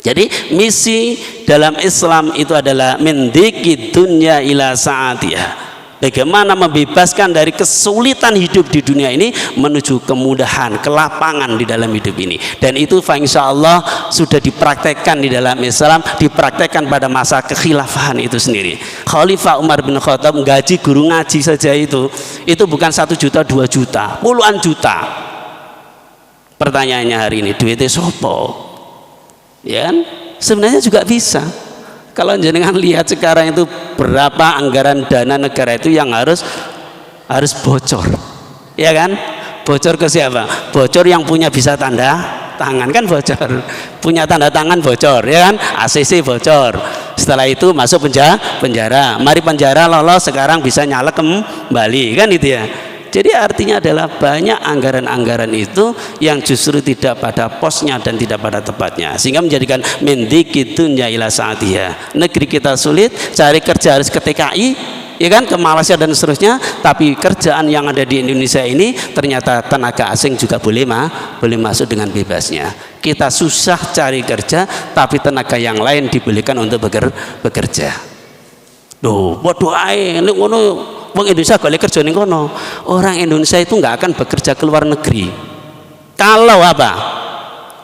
Jadi misi dalam Islam itu adalah mendikit dunya ila saatiha, Bagaimana membebaskan dari kesulitan hidup di dunia ini menuju kemudahan, kelapangan di dalam hidup ini. Dan itu insya Allah sudah dipraktekkan di dalam Islam, dipraktekkan pada masa kekhilafahan itu sendiri. Khalifah Umar bin Khattab gaji guru ngaji saja itu bukan 1 juta 2 juta, puluhan juta. Pertanyaannya hari ini, duitnya sopo? Ya kan? Sebenarnya juga bisa. Kalau jenengan lihat sekarang itu berapa anggaran dana negara itu yang harus bocor, ya kan? Bocor ke siapa? Bocor yang punya bisa tanda tangan kan bocor, punya tanda tangan bocor, ya kan? ACC bocor. Setelah itu masuk penjara. Mari penjara lolos, sekarang bisa nyalek kembali, kan itu ya. Jadi artinya adalah banyak anggaran-anggaran itu yang justru tidak pada posnya dan tidak pada tepatnya, sehingga menjadikan mendikitunya ila saatiha. Negeri kita sulit, cari kerja harus ke TKI, ya kan, ke Malaysia dan seterusnya. Tapi kerjaan yang ada di Indonesia ini ternyata tenaga asing juga boleh masuk dengan bebasnya. Kita susah cari kerja, tapi tenaga yang lain dibolehkan untuk bekerja. Loh, bodoh ae, nek ngono wong Indonesia boleh kerja ning kono. Orang Indonesia itu nggak akan bekerja ke luar negeri. Kalau apa?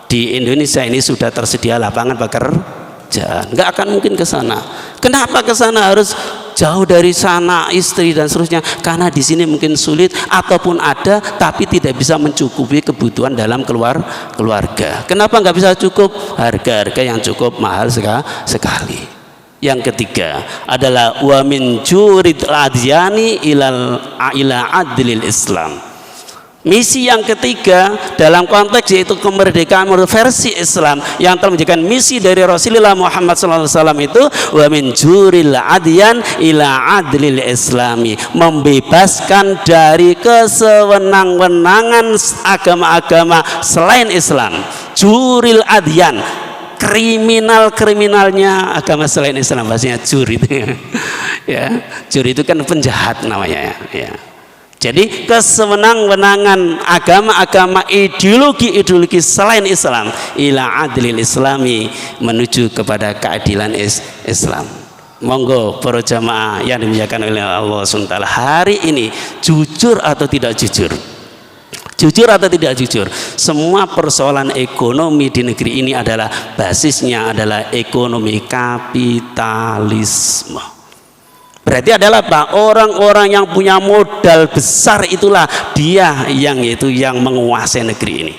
Di Indonesia ini sudah tersedia lapangan pekerjaan, nggak akan mungkin ke sana. Kenapa ke sana harus jauh dari sana, istri dan seterusnya? Karena di sini mungkin sulit, ataupun ada tapi tidak bisa mencukupi kebutuhan dalam keluarga. Kenapa nggak bisa cukup? Harga-harga yang cukup mahal sekali. Yang ketiga adalah wa min jurid adyani ila adlil Islam. Misi yang ketiga dalam konteks yaitu kemerdekaan versi Islam yang telah menjadikan misi dari Rasulullah Muhammad SAW itu wa min juril adyan ila adlil Islami, membebaskan dari kesewenang-wenangan agama-agama selain Islam. Juril adyan, kriminalnya agama selain Islam, bahasanya juri itu ya. Juri itu kan penjahat namanya ya. Jadi kesewenang-wenangan agama-agama, ideologi selain Islam ila adlil Islami, menuju kepada keadilan Islam. Monggo para jamaah yang dimuliakan oleh Allah SWT, hari ini jujur atau tidak jujur? Jujur atau tidak jujur? Semua persoalan ekonomi di negeri ini adalah basisnya adalah ekonomi kapitalisme. Berarti adalah apa? Orang-orang yang punya modal besar itulah dia yang menguasai negeri ini.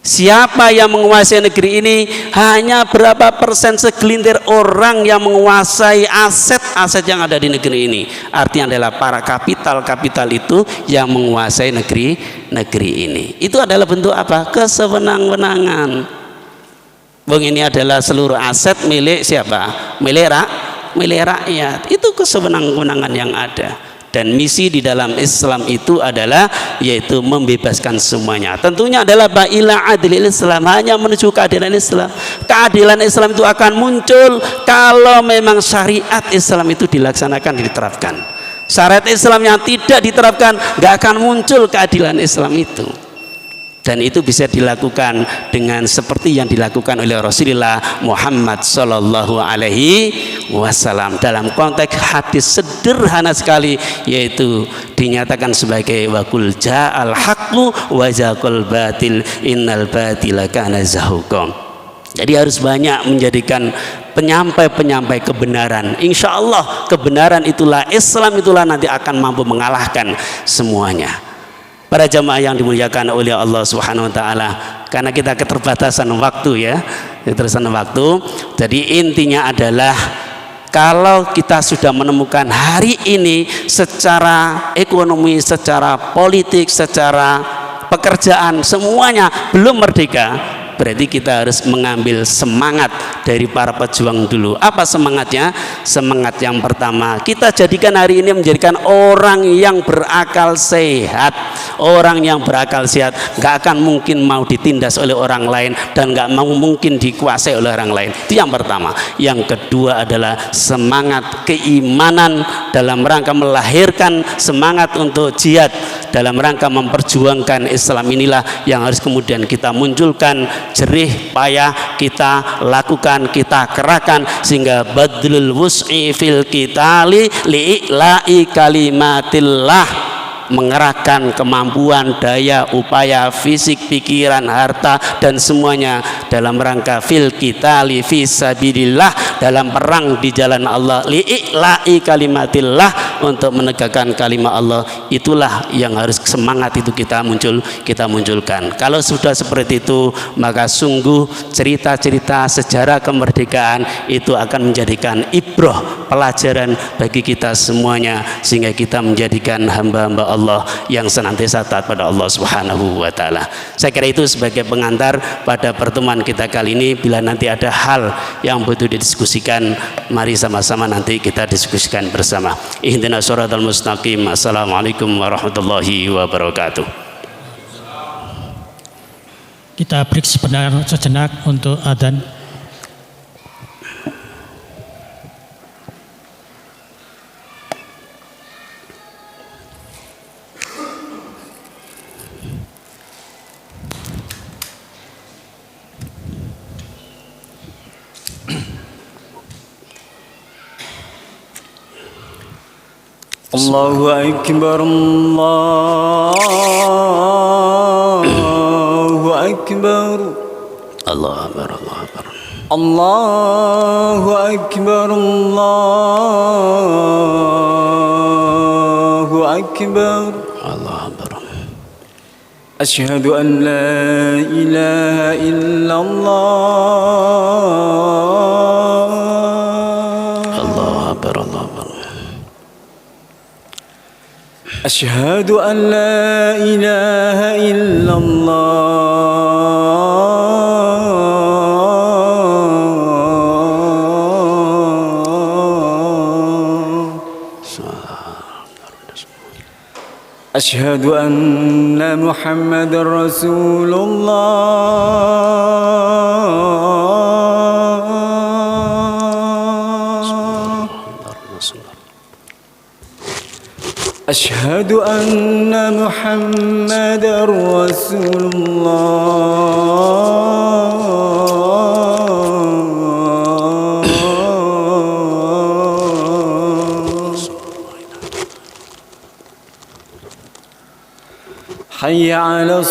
Siapa yang menguasai negeri ini? Hanya berapa persen, segelintir orang yang menguasai aset-aset yang ada di negeri ini. Artinya adalah para kapital itu yang menguasai negeri ini. Itu adalah bentuk apa? Kesewenang-wenangan. Bang, ini adalah seluruh aset milik siapa? Milik rakyat. Itu kesewenang-wenangan yang ada. Dan misi di dalam Islam itu adalah yaitu membebaskan semuanya. Tentunya adalah ila adlil Islam, hanya menuju keadilan Islam. Keadilan Islam itu akan muncul kalau memang syariat Islam itu dilaksanakan, diterapkan. Syariat Islam yang tidak diterapkan, nggak akan muncul keadilan Islam itu. Dan itu bisa dilakukan dengan seperti yang dilakukan oleh Rasulullah Muhammad Sallallahu Alaihi Wasallam dalam konteks hadis sederhana sekali, yaitu dinyatakan sebagai wakul ja'al haqqu wa zaqal batil innal batila kana zahuqa. Jadi harus banyak menjadikan penyampai kebenaran. Insya Allah kebenaran itulah, Islam itulah nanti akan mampu mengalahkan semuanya. Para jamaah yang dimuliakan oleh Allah Subhanahu wa taala, karena kita keterbatasan waktu ya, keterbatasan waktu. Jadi intinya adalah kalau kita sudah menemukan hari ini secara ekonomi, secara politik, secara pekerjaan semuanya belum merdeka, berarti kita harus mengambil semangat dari para pejuang dulu. Apa semangatnya? Semangat yang pertama, kita jadikan hari ini menjadikan orang yang berakal sehat. Orang yang berakal sehat gak akan mungkin mau ditindas oleh orang lain dan gak mau mungkin dikuasai oleh orang lain. Itu yang pertama. Yang kedua adalah semangat keimanan dalam rangka melahirkan semangat untuk jihad, dalam rangka memperjuangkan Islam inilah yang harus kemudian kita munculkan jerih payah kita lakukan, kita kerahkan, sehingga badlul wus'i fil qitali li'ila'i kalimatillah, mengerahkan kemampuan, daya, upaya, fisik, pikiran, harta, dan semuanya dalam rangka fil qitali fisabilillah, dalam perang di jalan Allah, li'ila'i kalimatillah, untuk menegakkan kalimat Allah. Itulah yang harus semangat itu kita munculkan. Kalau sudah seperti itu, maka sungguh cerita-cerita sejarah kemerdekaan itu akan menjadikan ibrah, pelajaran bagi kita semuanya, sehingga kita menjadikan hamba-hamba Allah yang senantiasa taat pada Allah Subhanahu wa taala. Saya kira itu sebagai pengantar pada pertemuan kita kali ini. Bila nanti ada hal yang butuh didiskusikan, mari sama-sama nanti kita diskusikan bersama. Ihdinas shiratal mustaqim. Assalamualaikum warahmatullahi wabarakatuh. Kita break sejenak untuk adzan. Allahu Akbar, Allahu Akbar, Allahu Akbar, Allahu Akbar, Allahu Akbar, Allahu Akbar, Allahu Akbar. Asyhadu an la ilaha illallah, Allahu Akbar, Allahu Akbar. أشهد أن لا إله إلا الله أشهد أن محمد رسول الله أشهد أن محمد رسول الله حي على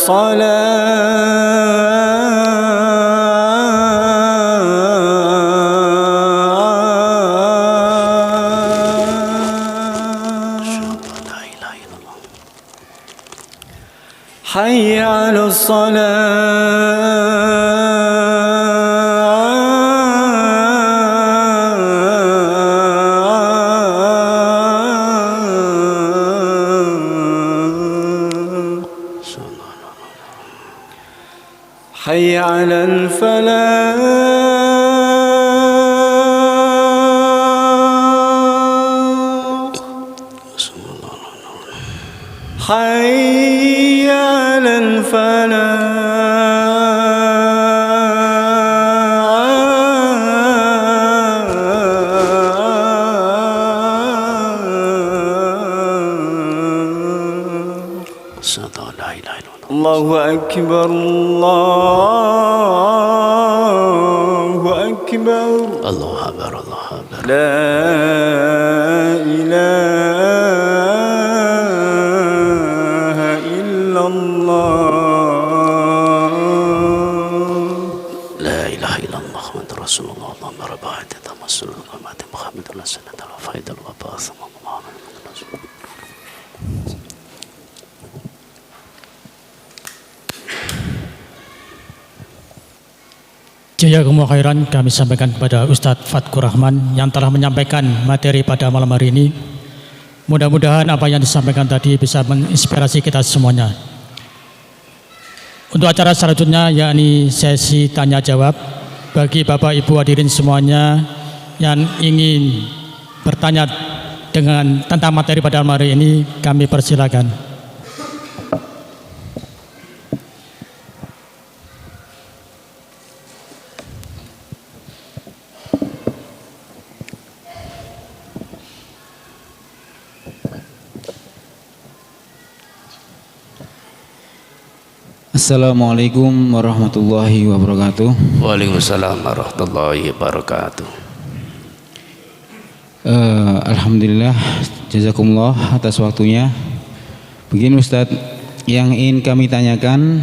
حي على الصلاة حي على الفلاح حي على الفلاح الله أكبر الله أكبر الله أكبر الله أكبر لا إله إلا الله لا إله إلا الله محمد رسول الله اللهم رب هذه تمثل القامات محمد الله سنة الفائد الوباء ثم الله محمد رسول الله. Jazakumullah khairan kami sampaikan kepada Ustadz Fatkur Rahman yang telah menyampaikan materi pada malam hari ini. Mudah-mudahan apa yang disampaikan tadi bisa menginspirasi kita semuanya. Untuk acara selanjutnya yakni sesi tanya jawab, bagi Bapak Ibu hadirin semuanya yang ingin bertanya tentang materi pada malam hari ini, kami persilakan. Assalamualaikum warahmatullahi wabarakatuh. Waalaikumsalam warahmatullahi wabarakatuh. Alhamdulillah, jazakumullah atas waktunya. Begini Ustadz, yang ingin kami tanyakan,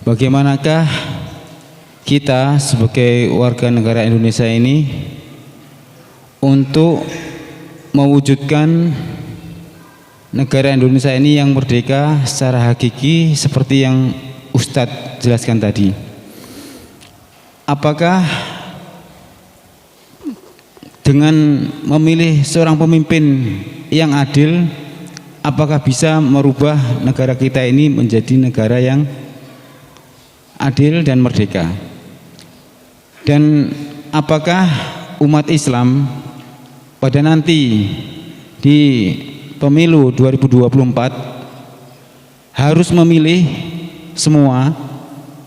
bagaimanakah kita sebagai warga negara Indonesia ini untuk mewujudkan negara Indonesia ini yang merdeka secara hakiki seperti yang Ustadz jelaskan tadi. Apakah dengan memilih seorang pemimpin yang adil, apakah bisa merubah negara kita ini menjadi negara yang adil dan merdeka? Dan apakah umat Islam pada nanti di pemilu 2024 harus memilih semua,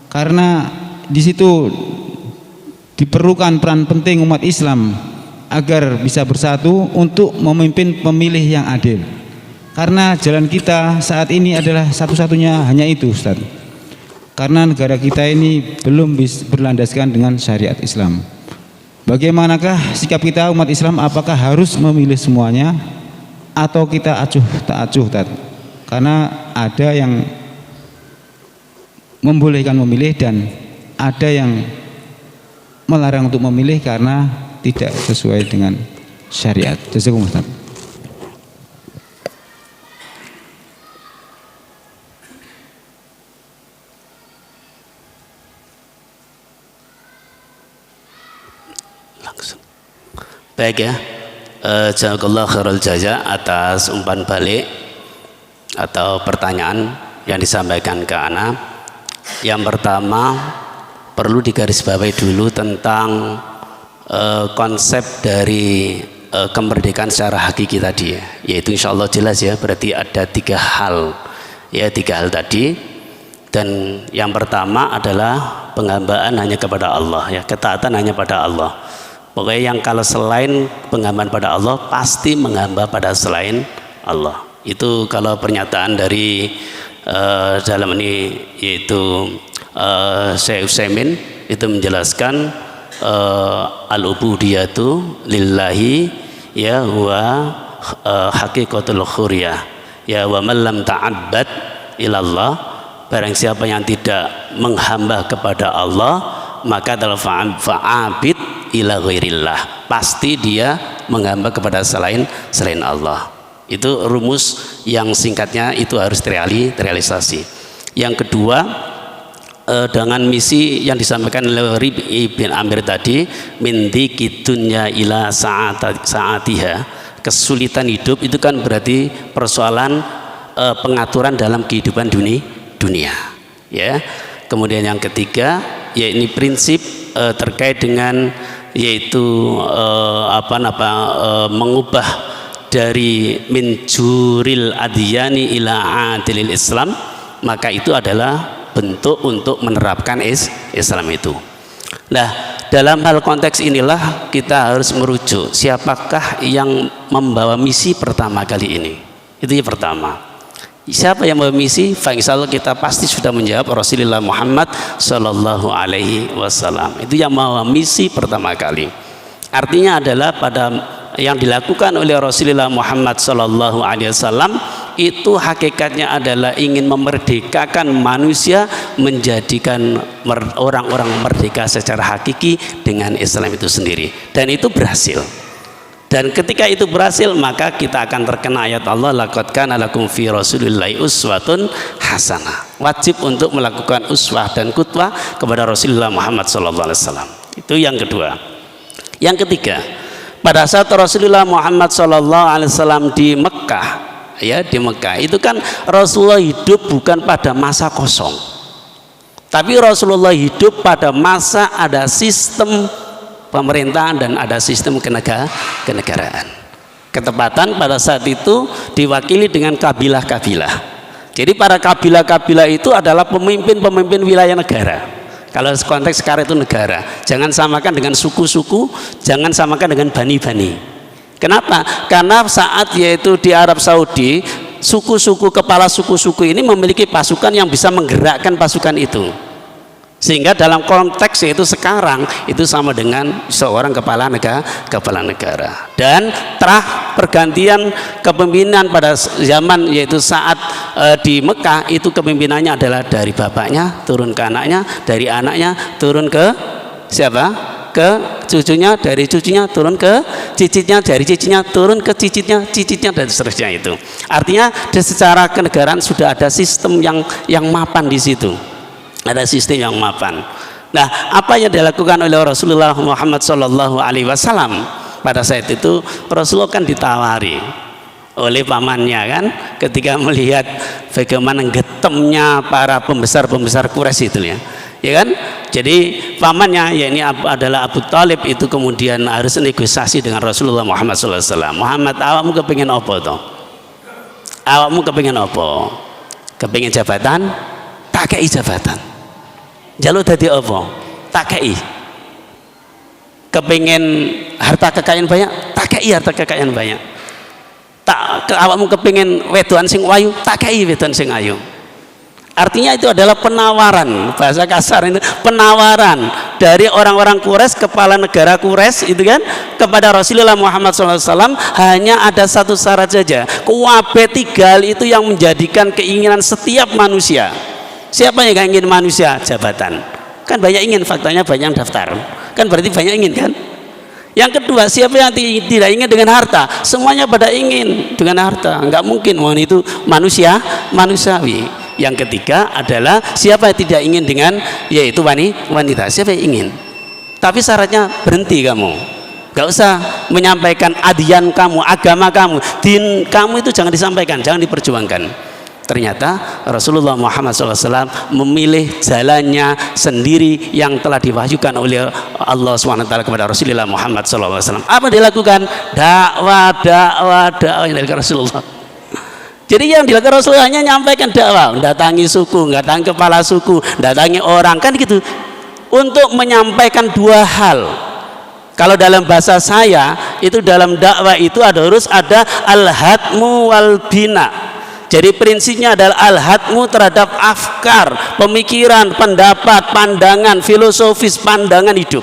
karena di situ diperlukan peran penting umat Islam agar bisa bersatu untuk memimpin pemilih yang adil. Karena jalan kita saat ini adalah satu-satunya hanya itu, Ustaz. Karena negara kita ini belum berlandaskan dengan syariat Islam. Bagaimanakah sikap kita umat Islam? Apakah harus memilih semuanya atau kita acuh tak acuh, Ustaz? Karena ada yang membolehkan memilih dan ada yang melarang untuk memilih karena tidak sesuai dengan syariat. Jazakumullah, Ustaz. Langsung. Baik ya, jazakallahu khairul jaza atas umpan balik atau pertanyaan yang disampaikan ke ana. Yang pertama, perlu digarisbawahi dulu tentang konsep dari kemerdekaan secara hakiki tadi ya, yaitu insya Allah jelas ya, berarti ada tiga hal tadi. Dan yang pertama adalah penghambaan hanya kepada Allah ya, ketaatan hanya pada Allah. Pokoknya yang kalau selain penghambaan pada Allah pasti menghamba pada selain Allah. Itu kalau pernyataan dari dalam ini yaitu Syekh Utsaimin itu menjelaskan al-ubudiyatu lillahi ya huwa haqiqatul khuriyah ya wa man lam ta'abbad ilallah, barang siapa yang tidak menghamba kepada Allah maka adalah fa'abid ila ghairillah, pasti dia menghamba kepada selain Allah. Itu rumus yang singkatnya itu harus terrealisasi. Yang kedua, dengan misi yang disampaikan oleh Rib'i bin Amir tadi, min dzikitunya ila saatiha, kesulitan hidup itu kan berarti persoalan pengaturan dalam kehidupan dunia ya. Kemudian yang ketiga, ya ini prinsip terkait dengan yaitu mengubah dari min juril adyani ila adilil Islam, maka itu adalah bentuk untuk menerapkan Islam itu. Nah, dalam hal konteks inilah kita harus merujuk siapakah yang membawa misi pertama kali ini. Itu yang pertama. Siapa yang membawa misi? Insyaallah kita pasti sudah menjawab Rasulullah Muhammad Sallallahu Alaihi Wasallam. Itu yang membawa misi pertama kali. Artinya adalah pada yang dilakukan oleh Rasulullah Muhammad Sallallahu Alaihi Wasallam itu hakikatnya adalah ingin memerdekakan manusia, menjadikan orang-orang merdeka secara hakiki dengan Islam itu sendiri, dan itu berhasil. Dan ketika itu berhasil, maka kita akan terkena ayat Allah, laqad kana lakum fi rasulillahi uswatun hasanah. Wajib untuk melakukan uswah dan qudwah kepada Rasulullah Muhammad SAW. Itu yang kedua. Yang ketiga, pada saat Rasulullah Muhammad SAW di Mekah, ya di Mekah itu kan Rasulullah hidup bukan pada masa kosong, tapi Rasulullah hidup pada masa ada sistem pemerintahan dan ada sistem kenegaraan. Ketepatan pada saat itu diwakili dengan kabilah-kabilah. Jadi para kabilah-kabilah itu adalah pemimpin-pemimpin wilayah negara. Kalau konteks sekarang itu negara, jangan samakan dengan suku-suku, jangan samakan dengan bani-bani. Kenapa? Karena saat yaitu di Arab Saudi suku-suku, kepala suku-suku ini memiliki pasukan yang bisa menggerakkan pasukan itu, sehingga dalam konteks yaitu sekarang itu sama dengan seorang kepala negara. Dan pergantian kepemimpinan pada zaman yaitu saat di Mekah itu kepemimpinannya adalah dari bapaknya turun ke anaknya, dari anaknya turun ke siapa? Ke cucunya, dari cucunya turun ke cicitnya, dari cicitnya turun ke cicitnya dan seterusnya. Itu artinya secara kenegaraan sudah ada sistem yang mapan di situ, ada sistem yang mapan. Nah, apa yang dilakukan oleh Rasulullah Muhammad SAW pada saat itu? Rasulullah kan ditawari oleh pamannya kan, ketika melihat bagaimana getemnya para pembesar Quraisy itu ya kan. Jadi pamannya, ya ini adalah Abu Talib, itu kemudian harus negosiasi dengan Rasulullah Muhammad SAW. Muhammad, awakmu kepingin apa toh? Awakmu kepingin apa? Kepingin jabatan? Tak kei jabatan. Jaluk dadi apa? Tak kei. Kepingin harta kekayaan banyak? Tak kei harta kekayaan banyak. Awakmu kepingin wedoan sing ayu? Tak kei wedoan sing ayu. Artinya itu adalah penawaran, bahasa kasar itu penawaran dari orang-orang Quraisy, kepala negara Quraisy itu kan, kepada Rasulullah Muhammad SAW. Hanya ada satu syarat saja, kuwabe tigal itu yang menjadikan keinginan setiap manusia. Siapa yang gak ingin manusia? Jabatan. Kan banyak ingin, faktanya banyak yang daftar, kan berarti banyak ingin kan. Yang kedua, siapa yang tidak ingin dengan harta? Semuanya pada ingin dengan harta, nggak mungkin itu manusiawi. Yang ketiga adalah siapa yang tidak ingin dengan, yaitu wanita. Siapa yang ingin? Tapi syaratnya berhenti kamu, gak usah menyampaikan adian kamu, agama kamu, din kamu itu jangan disampaikan, jangan diperjuangkan. Ternyata Rasulullah Muhammad SAW memilih jalannya sendiri yang telah diwahyukan oleh Allah SWT kepada Rasulullah Muhammad SAW. Apa dilakukan? Dakwah yang dilakukan Rasulullah. Jadi yang dilakukan Rasulullah hanya nyampaikan dakwah, datangi suku, datangi kepala suku, datangi orang, kan gitu, untuk menyampaikan dua hal. Kalau dalam bahasa saya itu, dalam dakwah itu harus ada al-hadmu wal bina. Jadi prinsipnya adalah al-hadmu terhadap afkar, pemikiran, pendapat, pandangan, filosofis, pandangan hidup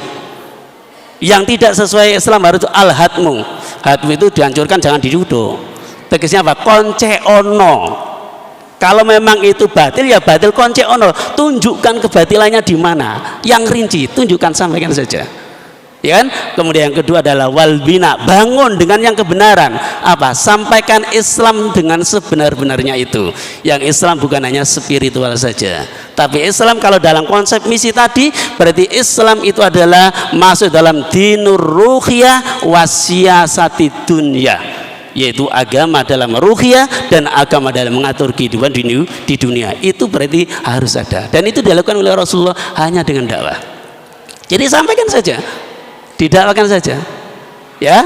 yang tidak sesuai Islam, harus al-hadmu. Hadmu itu dihancurkan, jangan diduduk. Tegasnya apa? Konce ono. Kalau memang itu batil, ya batil, konce ono. Tunjukkan kebatilannya di mana, yang rinci tunjukkan, sampaikan saja, ya kan? Kemudian yang kedua adalah walbina, bangun dengan yang kebenaran. Apa? Sampaikan Islam dengan sebenar-benarnya itu. Yang Islam bukan hanya spiritual saja, tapi Islam kalau dalam konsep misi tadi, berarti Islam itu adalah masuk dalam dinur ruhiyah wasiyasati dunya, yaitu agama dalam ruhiyah dan agama dalam mengatur kehidupan di dunia. Itu berarti harus ada, dan itu dilakukan oleh Rasulullah hanya dengan dakwah. Jadi sampaikan saja, didakwakan saja, ya.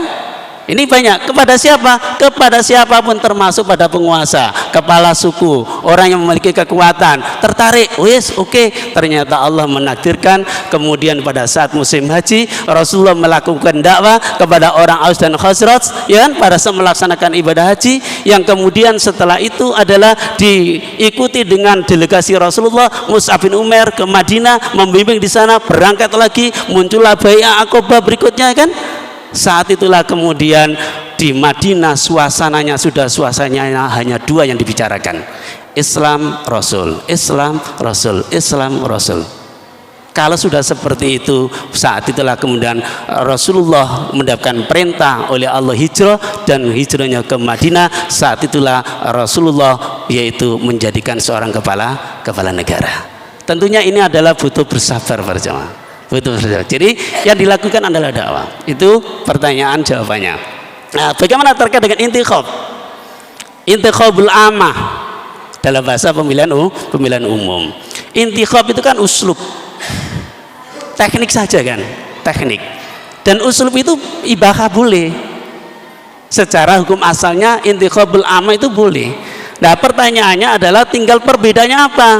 Ini banyak kepada siapa? Kepada siapapun, termasuk pada penguasa, kepala suku, orang yang memiliki kekuatan, tertarik, wis oke. Ternyata Allah menakdirkan, kemudian pada saat musim haji Rasulullah melakukan dakwah kepada orang Aus dan Khazraj, ya kan, pada saat melaksanakan ibadah haji, yang kemudian setelah itu adalah diikuti dengan delegasi Rasulullah. Mus'ab bin Umair ke Madinah membimbing di sana, berangkat lagi, muncullah Bai'ah Aqabah berikutnya kan. Saat itulah kemudian di Madinah suasananya hanya dua yang dibicarakan, Islam Rasul, Islam Rasul, Islam Rasul. Kalau sudah seperti itu, saat itulah kemudian Rasulullah mendapatkan perintah oleh Allah hijrah, dan hijrahnya ke Madinah. Saat itulah Rasulullah yaitu menjadikan seorang kepala negara. Tentunya ini adalah butuh bersabar para jemaah. Betul. Jadi yang dilakukan adalah dakwah. Itu pertanyaan jawabannya. Nah, bagaimana terkait dengan intikhab? Intikhabul amah dalam bahasa pemilihan umum. Intikhab itu kan uslub, teknik saja kan, teknik. Dan uslub itu ibahah boleh. Secara hukum asalnya intikhabul amah itu boleh. Nah, pertanyaannya adalah tinggal perbedaannya apa?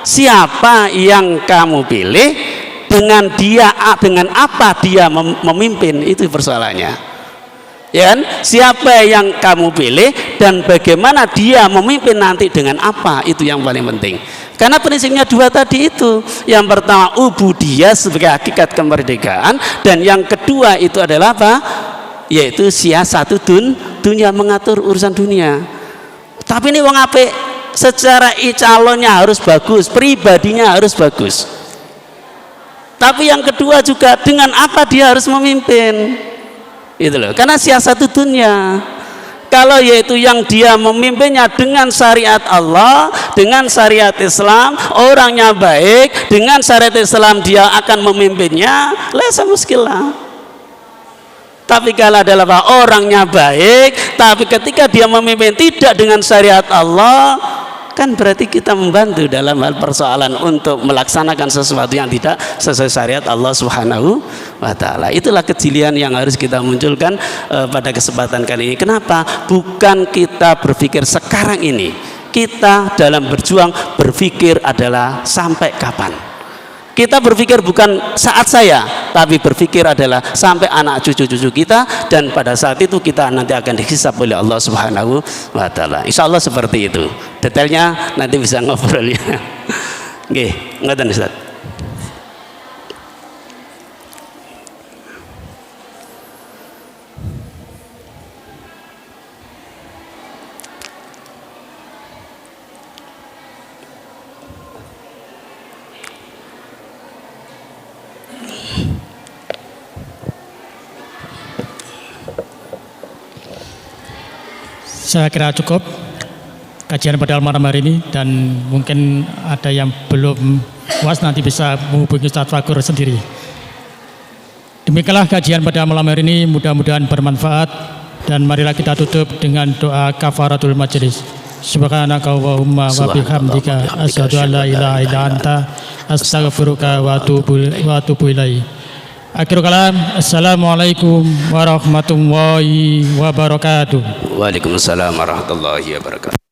Siapa yang kamu pilih? Dengan apa dia memimpin, itu persoalannya. Ya kan? Siapa yang kamu pilih dan bagaimana dia memimpin nanti dengan apa, itu yang paling penting. Karena prinsipnya dua tadi itu. Yang pertama ubudiyah sebagai hakikat kemerdekaan, dan yang kedua itu adalah apa? Yaitu siasatu dunia, mengatur urusan dunia. Tapi ini wong apik secara calonnya harus bagus, pribadinya harus bagus. Tapi yang kedua juga dengan apa dia harus memimpin. Itu loh. Karena siasatu dunia. Kalau yaitu yang dia memimpinnya dengan syariat Allah, dengan syariat Islam, orangnya baik, dengan syariat Islam dia akan memimpinnya, laisa muskilah. Tapi kalau adalah orangnya baik, tapi ketika dia memimpin tidak dengan syariat Allah, kan berarti kita membantu dalam hal persoalan untuk melaksanakan sesuatu yang tidak sesuai syariat Allah Subhanahu wa ta'ala. Itulah kejelian yang harus kita munculkan pada kesempatan kali ini. Kenapa? Bukan kita berpikir sekarang ini, kita dalam berjuang berpikir adalah sampai kapan. Kita berpikir bukan saat saya, tapi berpikir adalah sampai anak cucu-cucu kita, dan pada saat itu kita nanti akan dihisab oleh Allah Subhanahu wa ta'ala. Insya Allah seperti itu. Detailnya nanti bisa ngobrol ya. Oke, ngoten Ustaz. Saya kira cukup kajian pada malam hari ini, dan mungkin ada yang belum puas nanti bisa menghubungi Ustaz Fakur sendiri. Demikianlah kajian pada malam hari ini, mudah-mudahan bermanfaat, dan marilah kita tutup dengan doa kafaratul majelis. Subhanakallahumma wa bihamdika asyhadu an la ilaha illa anta astaghfiruka wa atubu ilaik. Akhirul kalam, assalamualaikum warahmatullahi wabarakatuh. Waalaikumsalam warahmatullahi wabarakatuh.